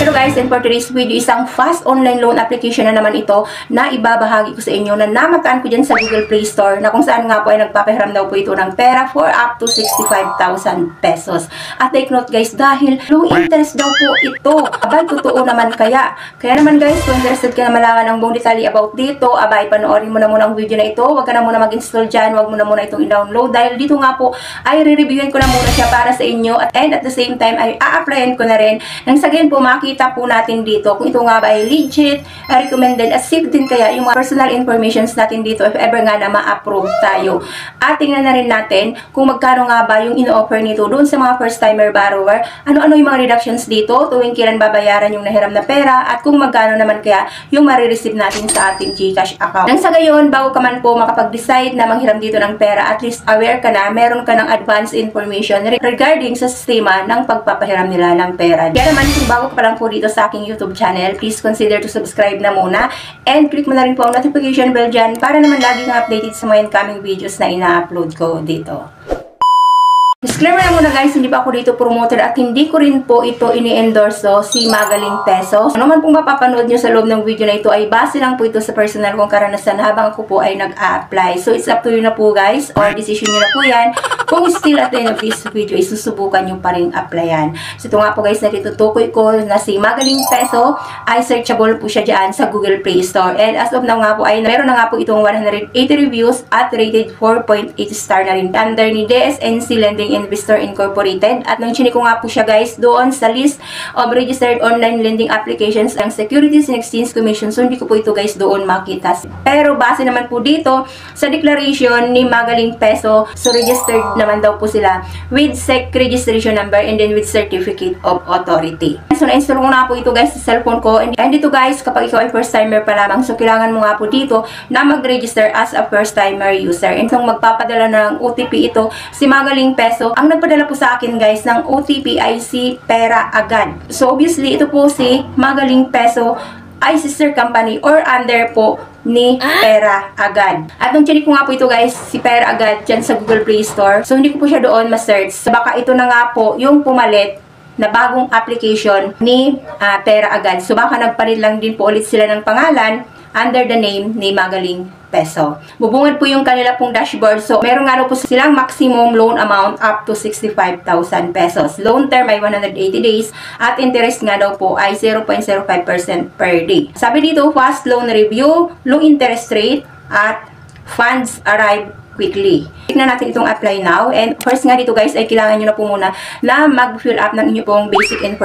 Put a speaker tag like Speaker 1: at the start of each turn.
Speaker 1: Pero guys, and for today's video, isang fast online loan application na naman ito na ibabahagi ko sa inyo na namataan ko dyan sa Google Play Store na kung saan nga po ay nagpapahiram daw po ito ng pera for up to 65,000 pesos. At take note guys, dahil low interest daw po ito. Abay, totoo naman kaya. Kaya naman guys, kung interested ka na malaman ng buong detalye about dito, abay, panoorin mo na muna ang video na ito. Huwag ka na muna mag-install dyan, huwag mo na muna itong i-download dahil dito nga po ay re-reviewin ko na muna siya para sa inyo and at the same time ay a-applyan ko na rin nang sa ganyan po makita po natin dito kung ito nga ba ay legit, recommended at safe din kaya yung mga personal informations natin dito if ever nga na ma-approve tayo. At tingnan na rin natin kung magkano nga ba yung in-offer nito doon sa mga first-timer borrower, ano-ano yung mga reductions dito, tuwing kailan babayaran yung nahiram na pera at kung magkano naman kaya yung marireceive natin sa ating GCash account. Nang sa gayon, bago ka man po makapag-decide na manghiram dito ng pera, at least aware ka na, meron ka ng advance information regarding sa sistema ng pagpapahiram nila ng pera. Kaya naman kung bago ka pa lang po dito sa aking YouTube channel, please consider to subscribe na muna and click mo na rin po ang notification bell dyan para naman lagi kang updated sa mga incoming videos na ina-upload ko dito. Disclaimer na muna guys, hindi pa ako dito promoter at hindi ko rin po ito ini-endorso si Magaling Pesos. Ano man pong mapapanood nyo sa loob ng video na ito ay base lang po ito sa personal kong karanasan habang ako po ay nag-a-apply. So it's up to you na po guys, or decision nyo na po yan. Kung still at the end of this video ay susubukan nyo pa rin applyan. So ito nga po guys na tutukoy ko na si Magaling Peso ay searchable po siya dyan sa Google Play Store. And as of now nga po ay meron na nga po itong 180 reviews at rated 4.8 star na rin under ni DSNC Lending Investor Incorporated. At nang chinik ko nga po siya guys doon sa list of registered online lending applications ng Securities and Exchange Commission. So hindi ko po ito guys doon makita. Pero base naman po dito sa declaration ni Magaling Peso, so registered naman daw po sila with SEC registration number and then with certificate of authority. So na-install ko na po ito guys sa cellphone ko. And dito guys, kapag ikaw ay first timer pa lamang, so kailangan mo nga po dito na mag-register as a first timer user. And kung magpapadala ng OTP ito, si Magaling Peso, ang nagpadala po sa akin guys ng OTP ay si Pera Agad. So obviously ito po si Magaling Peso ay sister company or under po ni Pera Agad. At nung chinik ko nga po ito guys, si Pera Agad dyan sa Google Play Store. So hindi ko po siya doon ma-search. So baka ito na nga po yung pumalit na bagong application ni Pera Agad. So baka nagpalit lang din po ulit sila ng pangalan under the name ni Magaling Peso. Bubungad po yung kanila pong dashboard. So, meron nga po silang maximum loan amount up to 65,000 pesos. Loan term ay 180 days at interest nga daw po ay 0.05% per day. Sabi dito, fast loan review, low interest rate, at funds arrive quickly. Tignan natin itong apply now. And first nga dito guys, ay kailangan nyo na po muna na mag-fill up ng inyong pong basic information